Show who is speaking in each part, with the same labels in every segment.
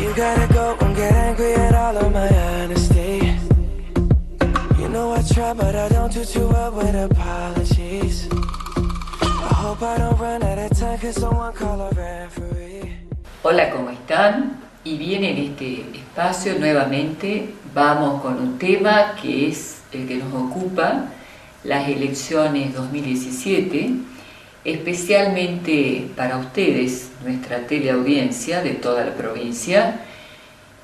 Speaker 1: You gotta go and get angry at all of my honesty. You know I try, but I don't do too well with apologies. I hope I don't run out of time, cause someone call a referee.
Speaker 2: Hola, ¿cómo están? Y bien, en este espacio nuevamente vamos con un tema que es el que nos ocupa, las elecciones 2017, especialmente para ustedes, nuestra teleaudiencia de toda la provincia,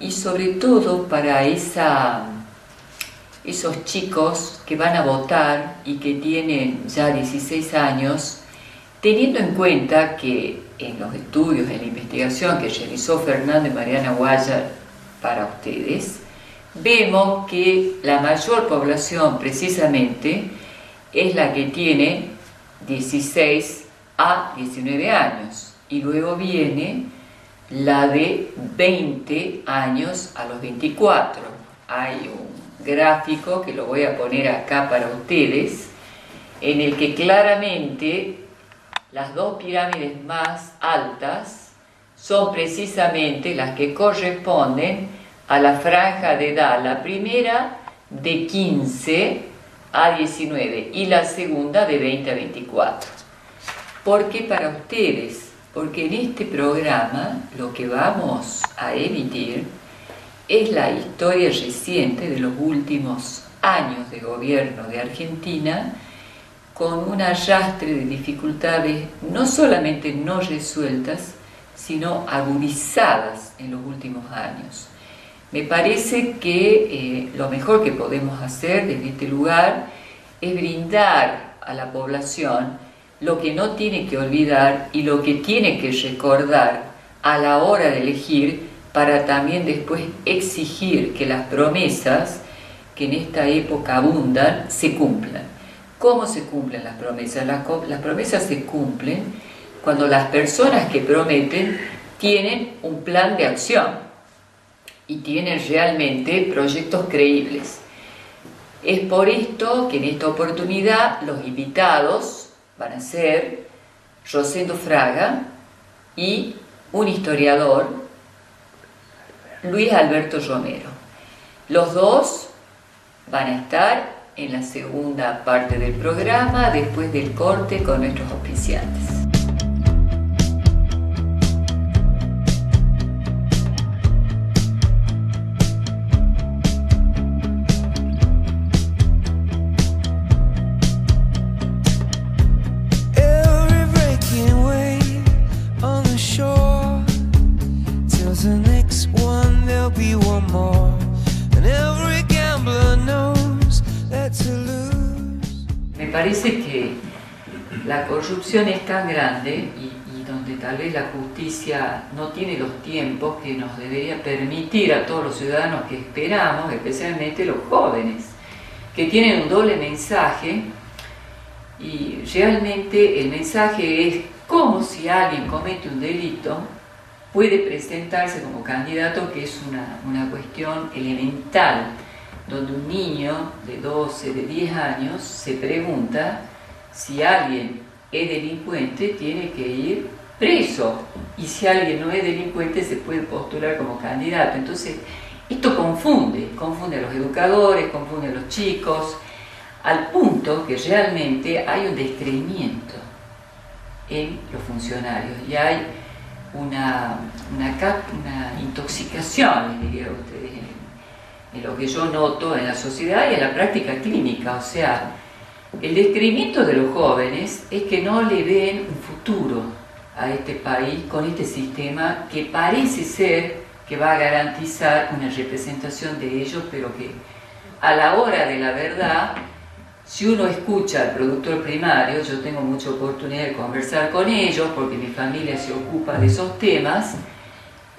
Speaker 2: y sobre todo para esos chicos que van a votar y que tienen ya 16 años, teniendo en cuenta que en los estudios, en la investigación que realizó Fernando y Mariana Guayar para ustedes, vemos que la mayor población precisamente es la que tiene 16 a 19 años y luego viene la de 20 años a los 24. Hay un gráfico que lo voy a poner acá para ustedes, en el que claramente las dos pirámides más altas son precisamente las que corresponden a la franja de edad, la primera de 15 a 19 y la segunda de 20 a 24. ¿Por qué para ustedes? Porque en este programa lo que vamos a emitir es la historia reciente de los últimos años de gobierno de Argentina, con un arrastre de dificultades no solamente no resueltas, sino agudizadas en los últimos años. Me parece que lo mejor que podemos hacer desde este lugar es brindar a la población lo que no tiene que olvidar y lo que tiene que recordar a la hora de elegir, para también después exigir que las promesas que en esta época abundan se cumplan. ¿Cómo se cumplen las promesas? Las promesas se cumplen cuando las personas que prometen tienen un plan de acción y tienen realmente proyectos creíbles. Es por esto que en esta oportunidad los invitados van a ser Rosendo Fraga y un historiador, Luis Alberto Romero. Los dos van a estar en la segunda parte del programa, después del corte con nuestros auspiciantes. Me parece que la corrupción es tan grande y donde tal vez la justicia no tiene los tiempos que nos debería permitir a todos los ciudadanos que esperamos, especialmente los jóvenes, que tienen un doble mensaje, y realmente el mensaje es como si alguien comete un delito puede presentarse como candidato, que es una cuestión elemental, donde un niño de 12, de 10 años se pregunta si alguien es delincuente, tiene que ir preso, y si alguien no es delincuente se puede postular como candidato. Entonces esto confunde a los educadores, confunde a los chicos, al punto que realmente hay un descreimiento en los funcionarios y hay una intoxicación, les diría a ustedes, en lo que yo noto en la sociedad y en la práctica clínica. O sea, el descreimiento de los jóvenes es que no le ven un futuro a este país con este sistema que parece ser que va a garantizar una representación de ellos, pero que a la hora de la verdad, si uno escucha al productor primario, yo tengo mucha oportunidad de conversar con ellos porque mi familia se ocupa de esos temas,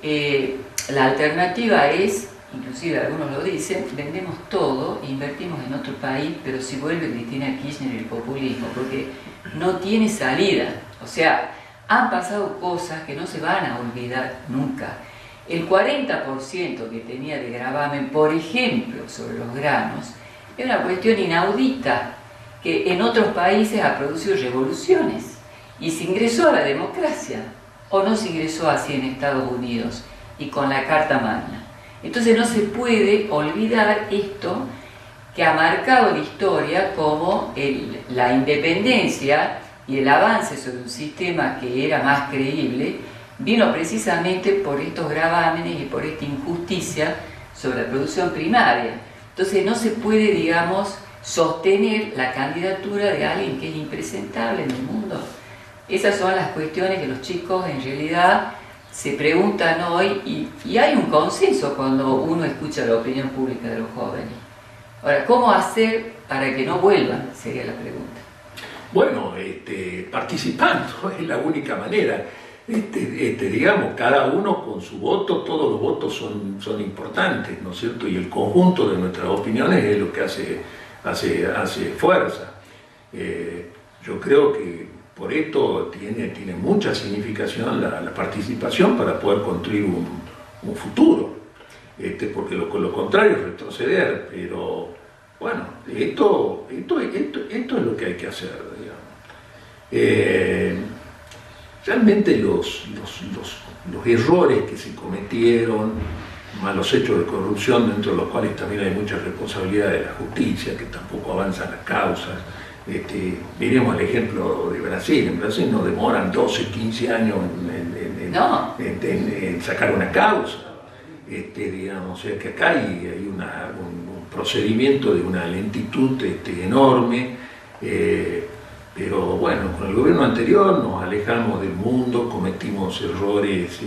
Speaker 2: la alternativa es, inclusive algunos lo dicen, vendemos todo e invertimos en otro país, pero si vuelve Cristina Kirchner el populismo, porque no tiene salida. O sea, han pasado cosas que no se van a olvidar nunca. El 40% que tenía de gravamen, por ejemplo, sobre los granos, es una cuestión inaudita, que en otros países ha producido revoluciones y se ingresó a la democracia, o no se ingresó así en Estados Unidos. y con la Carta Magna. Entonces no se puede olvidar esto que ha marcado la historia como la independencia y el avance sobre un sistema que era más creíble vino precisamente por estos gravámenes y por esta injusticia sobre la producción primaria. Entonces no se puede, digamos, sostener la candidatura de alguien que es impresentable en el mundo. Esas son las cuestiones que los chicos en realidad se preguntan hoy y hay un consenso cuando uno escucha la opinión pública de los jóvenes. Ahora, ¿cómo hacer para que no vuelvan? Sería la pregunta.
Speaker 3: Bueno, participando es la única manera. Digamos, cada uno con su voto, todos los votos son importantes, ¿no es cierto? Y el conjunto de nuestras opiniones es lo que hace fuerza. Yo creo que por esto tiene mucha significación la participación para poder construir un futuro, porque lo contrario es retroceder, pero bueno, esto es lo que hay que hacer, digamos. Realmente los errores que se cometieron, malos hechos de corrupción, dentro de los cuales también hay mucha responsabilidad de la justicia, que tampoco avanzan las causas. Miremos el ejemplo de Brasil. En Brasil no demoran 12, 15 años en sacar una causa. Digamos, o sea que acá hay un procedimiento de una lentitud enorme. Pero bueno, con el gobierno anterior nos alejamos del mundo, cometimos errores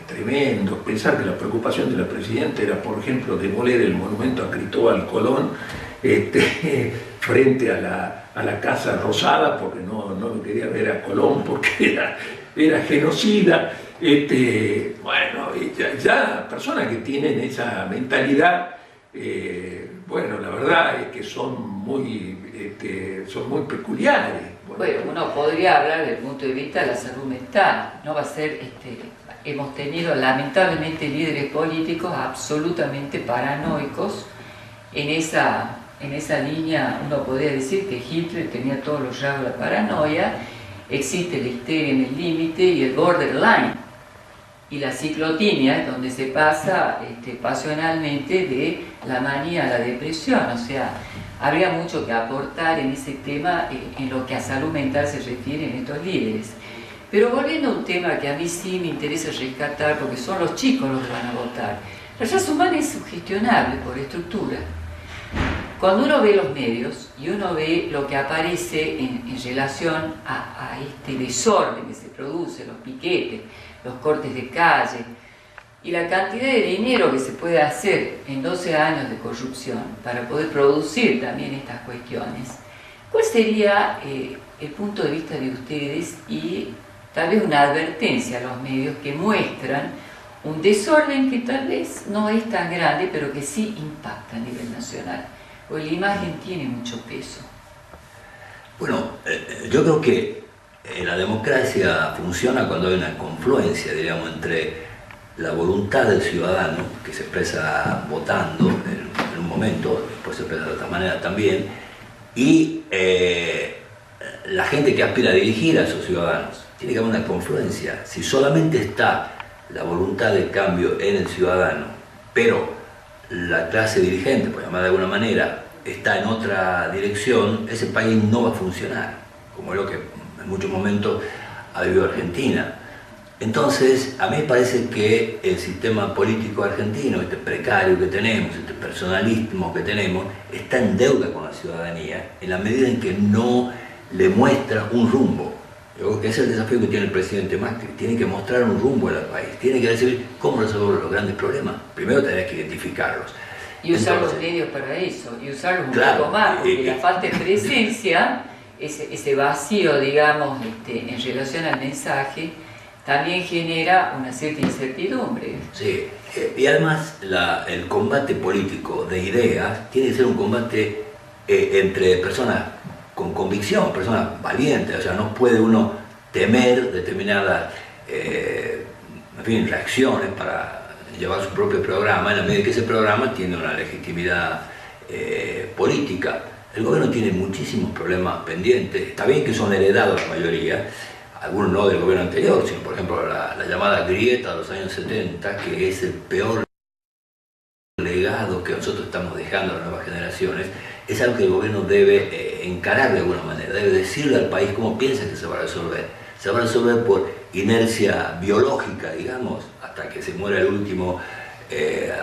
Speaker 3: tremendos. Pensar que la preocupación de la presidenta era, por ejemplo, demoler el monumento a Cristóbal Colón frente a la Casa Rosada, porque no quería ver a Colón porque era genocida. Bueno, ya personas que tienen esa mentalidad, bueno, la verdad es que son muy peculiares.
Speaker 2: Bueno, uno podría hablar desde el punto de vista de la salud mental. No va a ser, hemos tenido lamentablemente líderes políticos absolutamente paranoicos. En esa línea uno podría decir que Hitler tenía todos los rasgos de la paranoia. Existe la histeria en el límite y el borderline. Y la ciclotimia, donde se pasa pasionalmente de la manía a la depresión. O sea, habría mucho que aportar en ese tema en lo que a salud mental se refieren estos líderes. Pero volviendo a un tema que a mí sí me interesa rescatar, porque son los chicos los que van a votar. La raza humana es sugestionable por estructura. Cuando uno ve los medios y uno ve lo que aparece en relación a este desorden que se produce, los piquetes, los cortes de calle, y la cantidad de dinero que se puede hacer en 12 años de corrupción para poder producir también estas cuestiones, ¿cuál sería el punto de vista de ustedes y tal vez una advertencia a los medios que muestran un desorden que tal vez no es tan grande, pero que sí impacta a nivel nacional? Porque la imagen tiene mucho peso.
Speaker 4: Bueno, yo creo que la democracia funciona cuando hay una confluencia, digamos, entre la voluntad del ciudadano, que se expresa votando en un momento, después se expresa de otra manera también, y la gente que aspira a dirigir a esos ciudadanos. Tiene que haber una confluencia. Si solamente está la voluntad de cambio en el ciudadano, pero la clase dirigente, por llamar de alguna manera, está en otra dirección, ese país no va a funcionar, como es lo que en muchos momentos ha vivido Argentina. Entonces, a mí me parece que el sistema político argentino, este precario que tenemos, este personalismo que tenemos, está en deuda con la ciudadanía en la medida en que no le muestra un rumbo. Yo creo que ese es el desafío que tiene el presidente Macri. Tiene que mostrar un rumbo al país, tiene que decir cómo resolver los grandes problemas. Primero tenés que identificarlos.
Speaker 2: Y usar los medios para eso, y usarlos un poco más, porque la falta de presencia, ese vacío, digamos, en relación al mensaje, también genera una cierta incertidumbre.
Speaker 4: Sí, y además el combate político de ideas tiene que ser un combate entre personas con convicción, personas valientes. O sea, no puede uno temer determinadas reacciones para llevar su propio programa, en la medida que ese programa tiene una legitimidad política. El gobierno tiene muchísimos problemas pendientes, está bien que son heredados la mayoría. algunos no del gobierno anterior, sino por ejemplo la llamada grieta de los años 70, que es el peor legado que nosotros estamos dejando a las nuevas generaciones, es algo que el gobierno debe encarar de alguna manera, debe decirle al país cómo piensa que se va a resolver. Se va a resolver por inercia biológica, digamos, hasta que se muera el último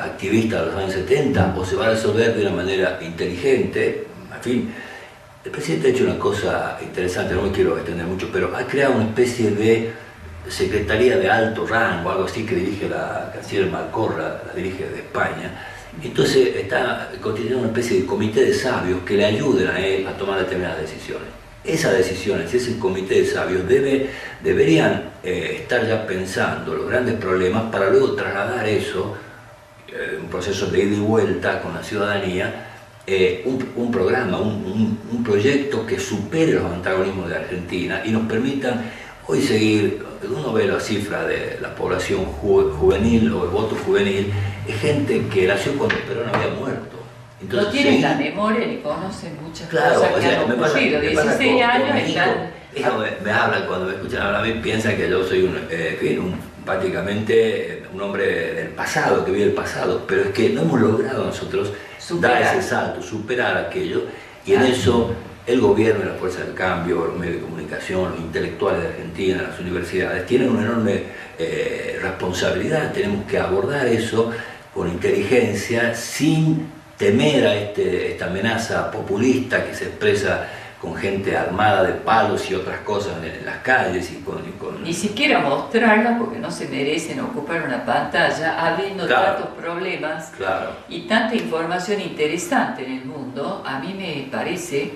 Speaker 4: activista de los años 70, o se va a resolver de una manera inteligente. En fin, el presidente ha hecho una cosa interesante, no me quiero extender mucho, pero ha creado una especie de secretaría de alto rango, algo así, que dirige la canciller Malcorra, la dirige de España. Entonces está constituyendo una especie de comité de sabios que le ayuden a él a tomar determinadas decisiones. Esas decisiones, ese comité de sabios deberían estar ya pensando los grandes problemas para luego trasladar eso, un proceso de ida y vuelta con la ciudadanía, un programa, un proyecto que supere los antagonismos de Argentina y nos permitan hoy seguir. Uno ve la cifra de la población juvenil o el voto juvenil, es gente que nació cuando Perón había muerto. Entonces,
Speaker 2: no tienen la memoria ni conocen muchas
Speaker 4: claro,
Speaker 2: cosas que han ocurrido. 16 años están...
Speaker 4: Me hablan, cuando me escuchan hablar a mí, piensan que yo soy prácticamente un hombre del pasado, que vive el pasado, pero es que no hemos logrado nosotros dar ese salto, superar aquello, y en eso el gobierno y la fuerza del cambio, los medios de comunicación, los intelectuales de Argentina, las universidades, tienen una enorme responsabilidad. Tenemos que abordar eso con inteligencia, sin temer a esta amenaza populista que se expresa con gente armada de palos y otras cosas en las calles.
Speaker 2: Ni siquiera mostrarla, porque no se merecen ocupar una pantalla, habiendo tantos problemas y tanta información interesante en el mundo. A mí me parece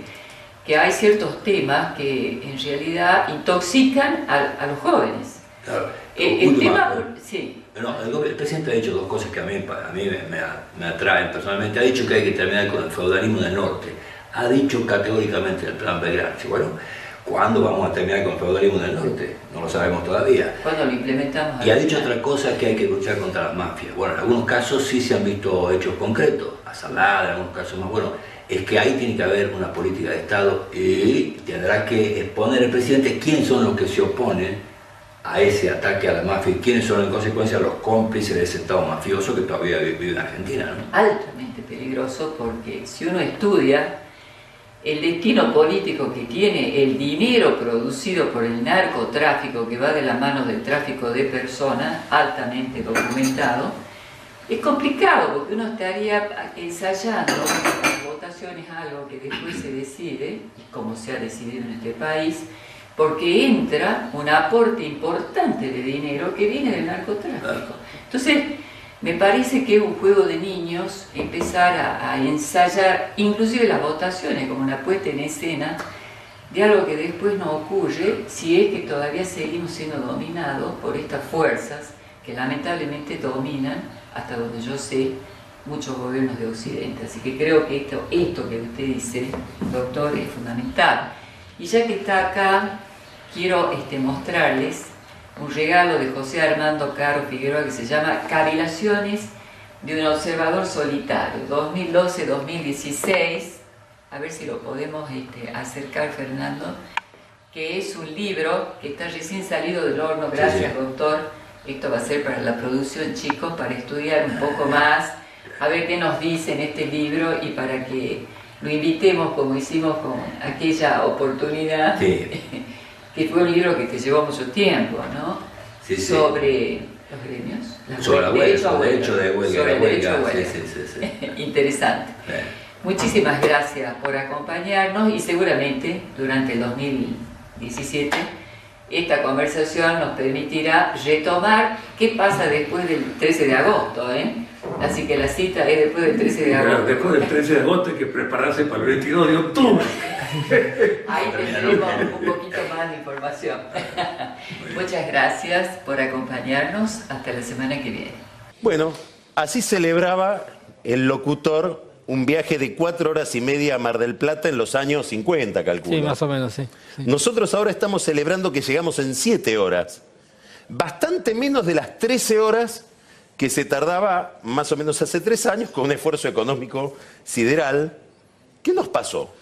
Speaker 2: que hay ciertos temas que en realidad intoxican a los jóvenes.
Speaker 4: Claro.
Speaker 2: El tema... Sí.
Speaker 4: No, el presidente ha dicho dos cosas que a mí me atraen personalmente. Ha dicho que hay que terminar con el feudalismo del norte. Ha dicho categóricamente el plan Belgrano. Bueno, ¿cuándo vamos a terminar con el feudalismo del norte? No lo sabemos todavía.
Speaker 2: ¿Cuándo lo implementamos?
Speaker 4: Y ha dicho otra cosa, que hay que luchar contra las mafias. Bueno, en algunos casos sí se han visto hechos concretos. Asalada, en algunos casos más. Bueno, es que ahí tiene que haber una política de Estado y tendrá que exponer el presidente quiénes son los que se oponen a ese ataque a la mafia y quiénes son en consecuencia los cómplices de ese Estado mafioso que todavía vive en Argentina, ¿no?
Speaker 2: Altamente peligroso, porque si uno estudia el destino político que tiene el dinero producido por el narcotráfico, que va de la mano del tráfico de personas, altamente documentado, es complicado, porque uno estaría ensayando las votaciones, algo que después se decide, como se ha decidido en este país, porque entra un aporte importante de dinero que viene del narcotráfico. Entonces, me parece que es un juego de niños empezar a ensayar, inclusive las votaciones, como una puesta en escena de algo que después no ocurre si es que todavía seguimos siendo dominados por estas fuerzas que lamentablemente dominan, hasta donde yo sé, muchos gobiernos de Occidente. Así que creo que esto que usted dice, doctor, es fundamental. Y ya que está acá, quiero mostrarles un regalo de José Armando Caro Figueroa que se llama Cavilaciones de un observador solitario, 2012-2016. A ver si lo podemos acercar, Fernando, que es un libro que está recién salido del horno. Gracias, doctor. Esto va a ser para la producción, chicos, para estudiar un poco más, a ver qué nos dice en este libro y para que lo invitemos como hicimos con aquella oportunidad, que fue un libro que te llevó mucho tiempo, ¿no? Sobre los gremios.
Speaker 4: Sobre el derecho de huelga.
Speaker 2: Interesante. Muchísimas gracias por acompañarnos y seguramente durante el 2017 esta conversación nos permitirá retomar qué pasa después del 13 de agosto, Así que la cita es después del 13 de agosto.
Speaker 3: Después del 13 de agosto hay que prepararse para el 22 de octubre.
Speaker 2: Ahí tendremos un poquito más de información. Muchas gracias por acompañarnos. Hasta la semana que viene.
Speaker 5: Bueno, así celebraba el locutor un viaje de 4 horas y media a Mar del Plata en los años 50, calculo.
Speaker 6: Sí, más o menos, sí.
Speaker 5: Nosotros ahora estamos celebrando que llegamos en 7 horas. Bastante menos de las 13 horas que se tardaba más o menos hace 3 años con un esfuerzo económico sideral. ¿Qué nos pasó?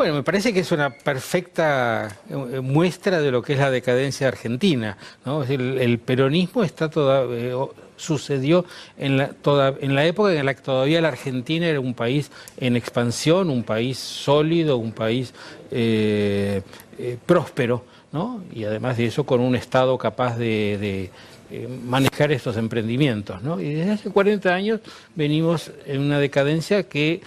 Speaker 6: Bueno, me parece que es una perfecta muestra de lo que es la decadencia argentina, ¿no? Es decir, el peronismo está sucedió en la época en la que todavía la Argentina era un país en expansión, un país sólido, un país próspero, ¿no? Y además de eso con un Estado capaz de manejar estos emprendimientos, ¿no? Y desde hace 40 años venimos en una decadencia que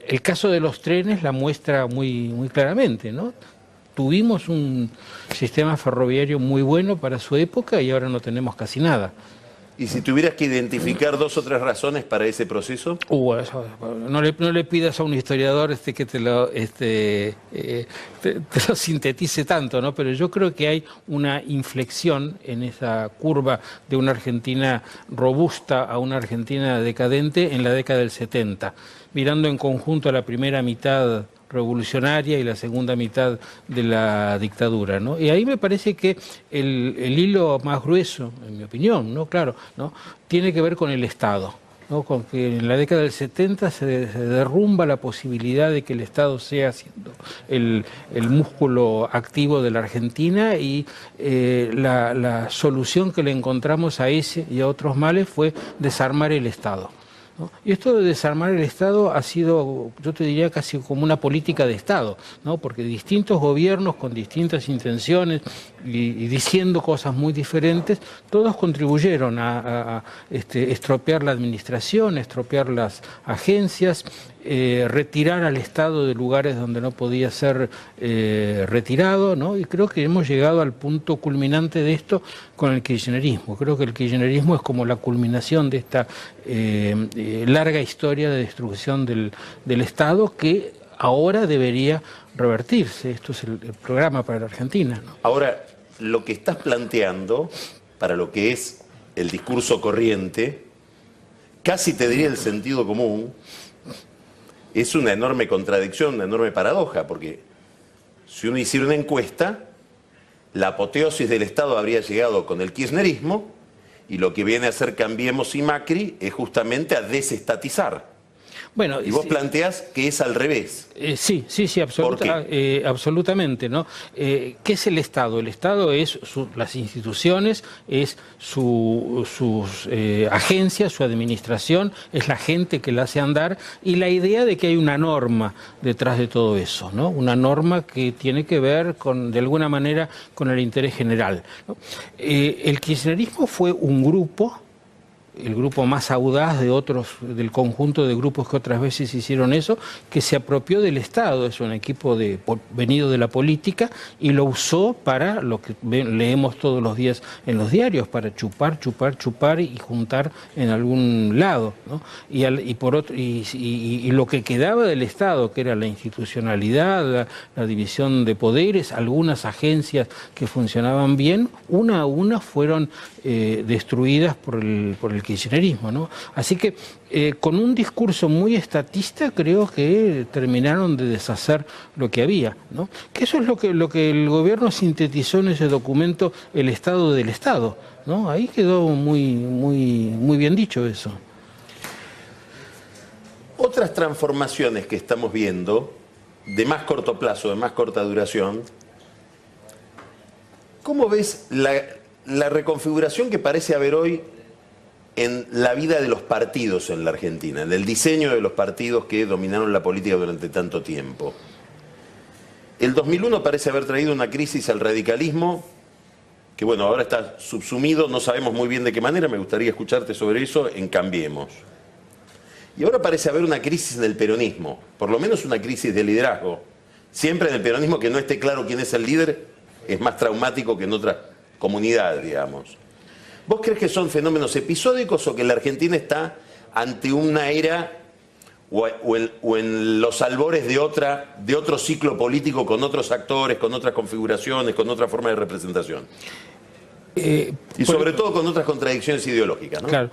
Speaker 6: el caso de los trenes la muestra muy claramente, ¿no? Tuvimos un sistema ferroviario muy bueno para su época y ahora no tenemos casi nada.
Speaker 5: ¿Y si tuvieras que identificar 2 o 3 razones para ese proceso?
Speaker 6: No le pidas a un historiador que te lo sintetice tanto, ¿no? Pero yo creo que hay una inflexión en esa curva de una Argentina robusta a una Argentina decadente en la década del 70, mirando en conjunto a la primera mitad revolucionaria y la segunda mitad de la dictadura, ¿no? Y ahí me parece que el hilo más grueso, en mi opinión, ¿no? Claro, ¿no? Tiene que ver con el Estado, ¿no? Con que en la década del 70 se derrumba la posibilidad de que el Estado sea siendo el músculo activo de la Argentina y la solución que le encontramos a ese y a otros males fue desarmar el Estado, ¿no? Y esto de desarmar el Estado ha sido, yo te diría, casi como una política de Estado, ¿no? Porque distintos gobiernos con distintas intenciones y diciendo cosas muy diferentes, todos contribuyeron a estropear la administración, estropear las agencias, retirar al Estado de lugares donde no podía ser retirado, ¿no? Y creo que hemos llegado al punto culminante de esto con el kirchnerismo. Creo que el kirchnerismo es como la culminación de esta larga historia de destrucción del Estado que ahora debería revertirse. Esto es el programa para la Argentina, ¿no?
Speaker 5: Ahora, lo que estás planteando, para lo que es el discurso corriente, casi te diría el sentido común, es una enorme contradicción, una enorme paradoja, porque si uno hiciera una encuesta, la apoteosis del Estado habría llegado con el kirchnerismo y lo que viene a hacer Cambiemos y Macri es justamente a desestatizar.
Speaker 6: Bueno,
Speaker 5: y vos planteás que es al revés.
Speaker 6: Sí, absolutamente, ¿no? ¿Qué es el Estado? El Estado es las instituciones, es sus agencias, su administración, es la gente que la hace andar y la idea de que hay una norma detrás de todo eso, ¿no? Una norma que tiene que ver de alguna manera con el interés general, ¿no? El kirchnerismo fue un grupo, el grupo más audaz del conjunto de grupos que otras veces hicieron eso, que se apropió del Estado, es un equipo venido de la política y lo usó para lo que leemos todos los días en los diarios, para chupar y juntar en algún lado, ¿no? Y lo que quedaba del Estado, que era la institucionalidad, la división de poderes, algunas agencias que funcionaban bien, una a una fueron destruidas por el kirchnerismo, ¿no? Así que con un discurso muy estatista creo que terminaron de deshacer lo que había, ¿no? Que eso es lo que el gobierno sintetizó en ese documento, el Estado del Estado, ¿no? Ahí quedó muy bien dicho eso.
Speaker 5: Otras transformaciones que estamos viendo, de más corto plazo, de más corta duración, ¿cómo ves la reconfiguración que parece haber hoy en la vida de los partidos en la Argentina, en el diseño de los partidos que dominaron la política durante tanto tiempo? El 2001 parece haber traído una crisis al radicalismo, que bueno, ahora está subsumido, no sabemos muy bien de qué manera, me gustaría escucharte sobre eso en Cambiemos. Y ahora parece haber una crisis en el peronismo, por lo menos una crisis de liderazgo. Siempre en el peronismo que no esté claro quién es el líder es más traumático que en otras comunidades, digamos. ¿Vos crees que son fenómenos episódicos o que la Argentina está ante una era o en los albores de otro ciclo político con otros actores, con otras configuraciones, con otra forma de representación? Y sobre todo con otras contradicciones ideológicas, ¿no?
Speaker 6: Claro.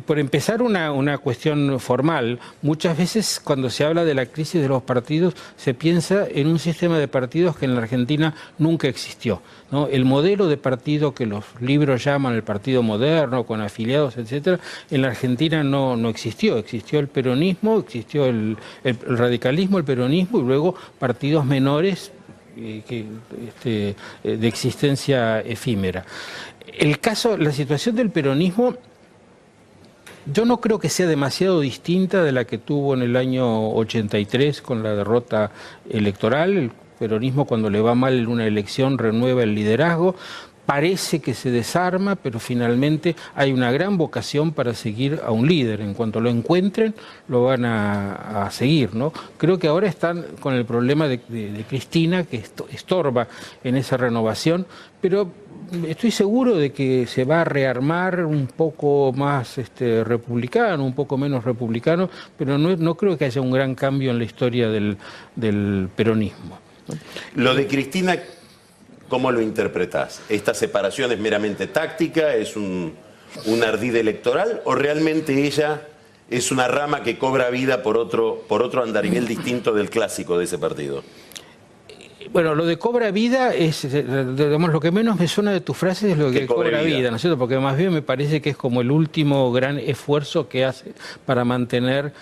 Speaker 6: Por empezar, una cuestión formal. Muchas veces cuando se habla de la crisis de los partidos se piensa en un sistema de partidos que en la Argentina nunca existió, ¿no? El modelo de partido que los libros llaman el partido moderno, con afiliados, etcétera, en la Argentina no existió. Existió el peronismo, existió el radicalismo, el peronismo y luego partidos menores de existencia efímera. La situación del peronismo, yo no creo que sea demasiado distinta de la que tuvo en el año 83 con la derrota electoral. El peronismo, cuando le va mal en una elección, renueva el liderazgo. Parece que se desarma, pero finalmente hay una gran vocación para seguir a un líder. En cuanto lo encuentren, lo van a seguir, ¿no? Creo que ahora están con el problema de Cristina, que estorba en esa renovación, pero estoy seguro de que se va a rearmar un poco más republicano, un poco menos republicano, pero no creo que haya un gran cambio en la historia del peronismo, ¿no?
Speaker 5: Lo de Cristina, ¿cómo lo interpretás? ¿Esta separación es meramente táctica? ¿Es un ardid electoral? ¿O realmente ella es una rama que cobra vida por otro andarivel distinto del clásico de ese partido?
Speaker 6: Bueno, lo de cobra vida es, digamos, lo que menos me suena de tu frase es lo que cobra vida, ¿no es cierto? Porque más bien me parece que es como el último gran esfuerzo que hace para mantenerse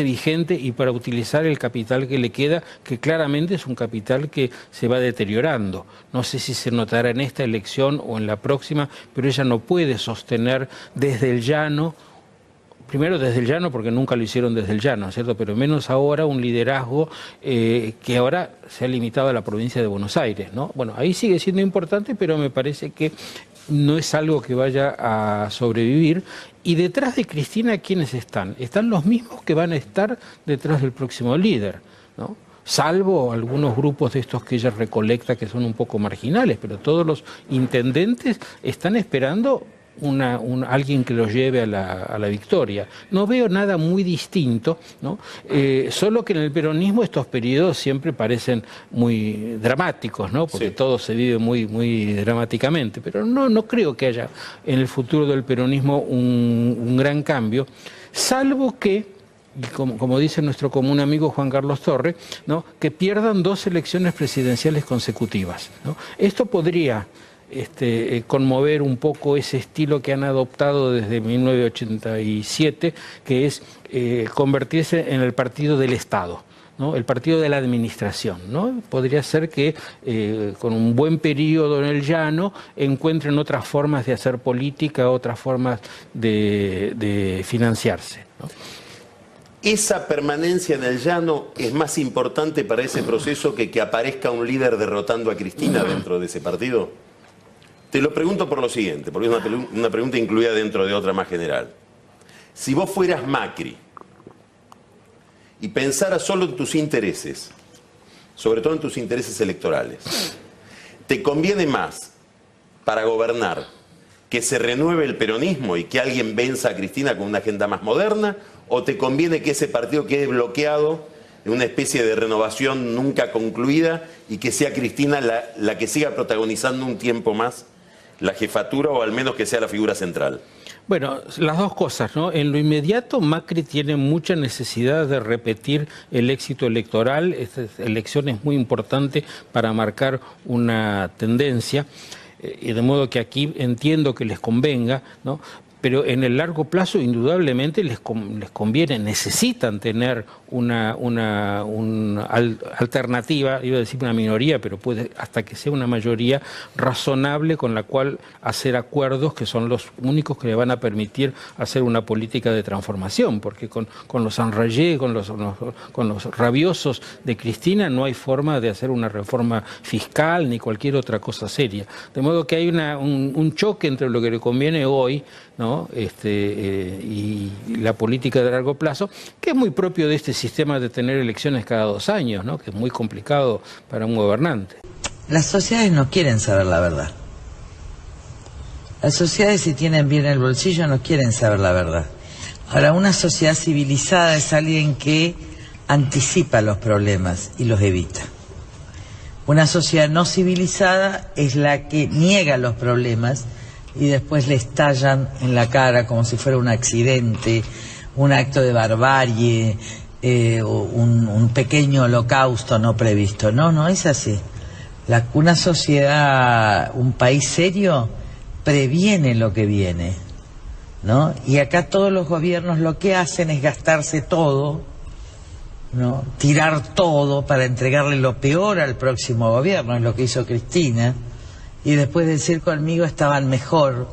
Speaker 6: vigente y para utilizar el capital que le queda, que claramente es un capital que se va deteriorando. No sé si se notará en esta elección o en la próxima, pero ella no puede sostener desde el llano. Primero desde el llano, porque nunca lo hicieron desde el llano, ¿cierto? Pero menos ahora un liderazgo que ahora se ha limitado a la provincia de Buenos Aires, ¿no? Bueno, ahí sigue siendo importante, pero me parece que no es algo que vaya a sobrevivir. Y detrás de Cristina, ¿quiénes están? Están los mismos que van a estar detrás del próximo líder, ¿no? Salvo algunos grupos de estos que ella recolecta que son un poco marginales, pero todos los intendentes están esperando alguien que los lleve a la victoria. No veo nada muy distinto, ¿no? Solo que en el peronismo estos periodos siempre parecen muy dramáticos, ¿no? Porque sí, todo se vive muy dramáticamente, pero no creo que haya en el futuro del peronismo un gran cambio, salvo que, como dice nuestro común amigo Juan Carlos Torre, ¿no?, que pierdan 2 elecciones presidenciales consecutivas, ¿no? Esto podría conmover un poco ese estilo que han adoptado desde 1987, que es convertirse en el partido del Estado, ¿no?, el partido de la administración, ¿no? Podría ser que con un buen periodo en el llano encuentren otras formas de hacer política, otras formas de financiarse, ¿no?
Speaker 5: ¿Esa permanencia en el llano es más importante para ese proceso que aparezca un líder derrotando a Cristina dentro de ese partido? Te lo pregunto por lo siguiente, porque es una pregunta incluida dentro de otra más general. Si vos fueras Macri y pensaras solo en tus intereses, sobre todo en tus intereses electorales, ¿te conviene más para gobernar que se renueve el peronismo y que alguien venza a Cristina con una agenda más moderna? ¿O te conviene que ese partido quede bloqueado en una especie de renovación nunca concluida y que sea Cristina la que siga protagonizando un tiempo más la jefatura, o al menos que sea la figura central?
Speaker 6: Bueno, las dos cosas, ¿no? En lo inmediato, Macri tiene mucha necesidad de repetir el éxito electoral. Esta elección es muy importante para marcar una tendencia, y de modo que aquí entiendo que les convenga, ¿no? Pero en el largo plazo indudablemente les conviene, necesitan tener una alternativa, iba a decir una minoría, pero puede hasta que sea una mayoría razonable con la cual hacer acuerdos que son los únicos que le van a permitir hacer una política de transformación, porque con los enrayés, con los rabiosos de Cristina no hay forma de hacer una reforma fiscal ni cualquier otra cosa seria. De modo que hay un choque entre lo que le conviene hoy, ¿no?, y la política de largo plazo, que es muy propio de este sistema de tener elecciones cada 2 años, ¿no?, que es muy complicado para un gobernante.
Speaker 7: Las sociedades no quieren saber la verdad. Las sociedades, si tienen bien el bolsillo, no quieren saber la verdad. Ahora, una sociedad civilizada es alguien que anticipa los problemas y los evita. Una sociedad no civilizada es la que niega los problemas y después le estallan en la cara como si fuera un accidente, un acto de barbarie, un pequeño holocausto no previsto. No, no es así. Una sociedad, un país serio, previene lo que viene, ¿no? Y acá todos los gobiernos lo que hacen es gastarse todo, ¿no? Tirar todo para entregarle lo peor al próximo gobierno, es lo que hizo Cristina, y después decir conmigo estaban mejor,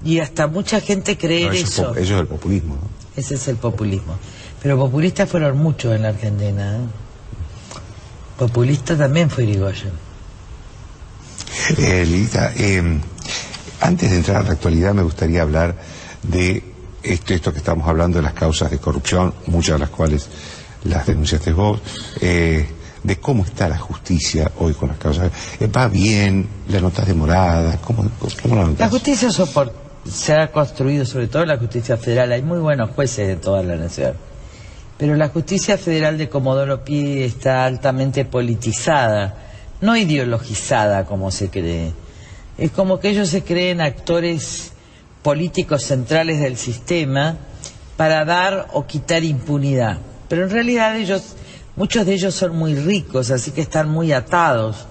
Speaker 7: y hasta mucha gente creer eso.
Speaker 8: Eso es el populismo, ¿no?
Speaker 7: Ese es el populismo. Pero populistas fueron muchos en la Argentina, ¿eh? Populista también fue Irigoyen.
Speaker 8: Lilita, antes de entrar a la actualidad me gustaría hablar de esto que estamos hablando, de las causas de corrupción, muchas de las cuales las denunciaste vos, de cómo está la justicia hoy con las causas. ¿Va bien? ¿La notas demorada? ¿Cómo la notas?
Speaker 7: La justicia se ha construido, sobre todo la justicia federal. Hay muy buenos jueces de toda la nación. Pero la justicia federal de Comodoro Pi está altamente politizada, no ideologizada como se cree. Es como que ellos se creen actores políticos centrales del sistema para dar o quitar impunidad. Pero en realidad muchos de ellos son muy ricos, así que están muy atados.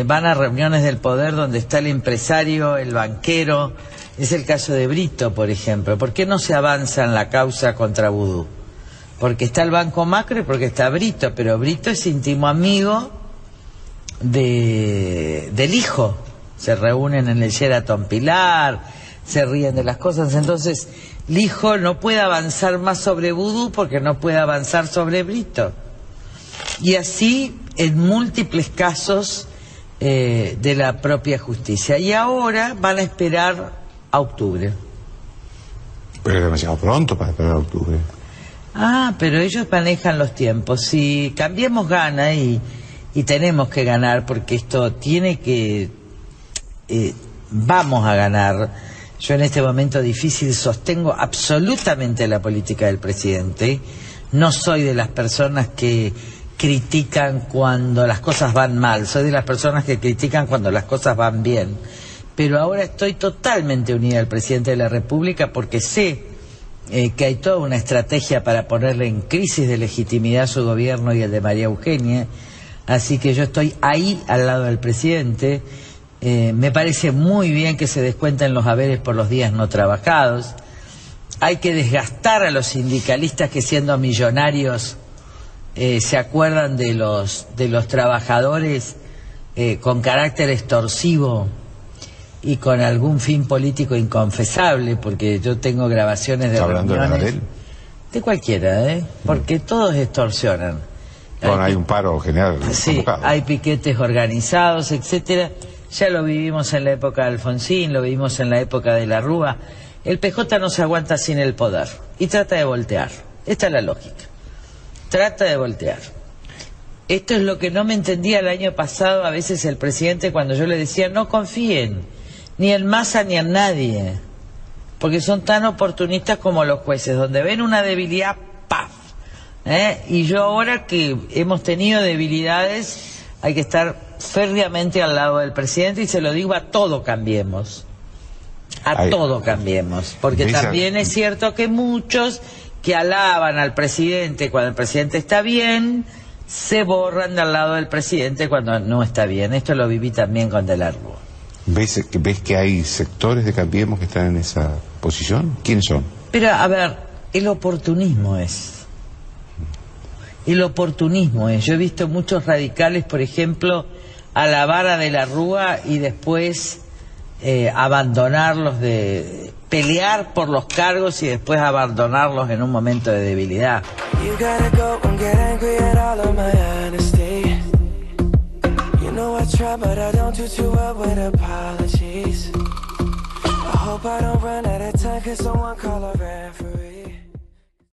Speaker 7: Van a reuniones del poder donde está el empresario, el banquero. Es el caso de Brito, por ejemplo. ¿Por qué no se avanza en la causa contra Vudú? Porque está el Banco Macro y porque está Brito, pero Brito es íntimo amigo del hijo. Se reúnen en el Sheraton Pilar, se ríen de las cosas. Entonces, el hijo no puede avanzar más sobre Vudú porque no puede avanzar sobre Brito. Y así en múltiples casos de la propia justicia. Y ahora van a esperar a octubre.
Speaker 8: Pero es demasiado pronto para esperar a octubre.
Speaker 7: Ah, pero ellos manejan los tiempos. Si Cambiemos gana y tenemos que ganar, porque esto tiene que... vamos a ganar. Yo en este momento difícil sostengo absolutamente la política del presidente. No soy de las personas que critican cuando las cosas van mal. Soy de las personas que critican cuando las cosas van bien. Pero ahora estoy totalmente unida al presidente de la República porque sé que hay toda una estrategia para ponerle en crisis de legitimidad a su gobierno y el de María Eugenia. Así que yo estoy ahí al lado del presidente. Me parece muy bien que se descuenten los haberes por los días no trabajados. Hay que desgastar a los sindicalistas que siendo millonarios se acuerdan de los trabajadores con carácter extorsivo y con algún fin político inconfesable, porque yo tengo grabaciones de
Speaker 8: hablando
Speaker 7: reuniones
Speaker 8: de
Speaker 7: cualquiera, porque todos extorsionan.
Speaker 8: Bueno, hay un paro general.
Speaker 7: Sí,
Speaker 8: convocado.
Speaker 7: hay piquetes organizados, etcétera. Ya lo vivimos en la época de Alfonsín, lo vivimos en la época de la Rúa. El PJ no se aguanta sin el poder y trata de voltear. Esta es la lógica. Trata de voltear. Esto es lo que no me entendía el año pasado a veces el presidente cuando yo le decía no confíen ni en Massa ni en nadie, porque son tan oportunistas como los jueces, donde ven una debilidad, ¡paf! Y yo ahora que hemos tenido debilidades, hay que estar férreamente al lado del presidente y se lo digo a todo Cambiemos. Todo Cambiemos. Porque también es cierto que muchos que alaban al presidente cuando el presidente está bien, se borran del lado del presidente cuando no está bien. Esto lo viví también con De la Rúa.
Speaker 8: ¿Ves que hay sectores de Cambiemos que están en esa posición? ¿Quiénes son?
Speaker 7: Pero, a ver, el oportunismo es. El oportunismo es. Yo he visto muchos radicales, por ejemplo, alabar a De la Rúa y después abandonarlos, de pelear por los cargos y después abandonarlos en un momento de debilidad.
Speaker 1: You gotta go and get angry at all of my honesty. You know I try, but I don't do too well with apologies. I hope I don't run out of time, 'cause someone call a referee.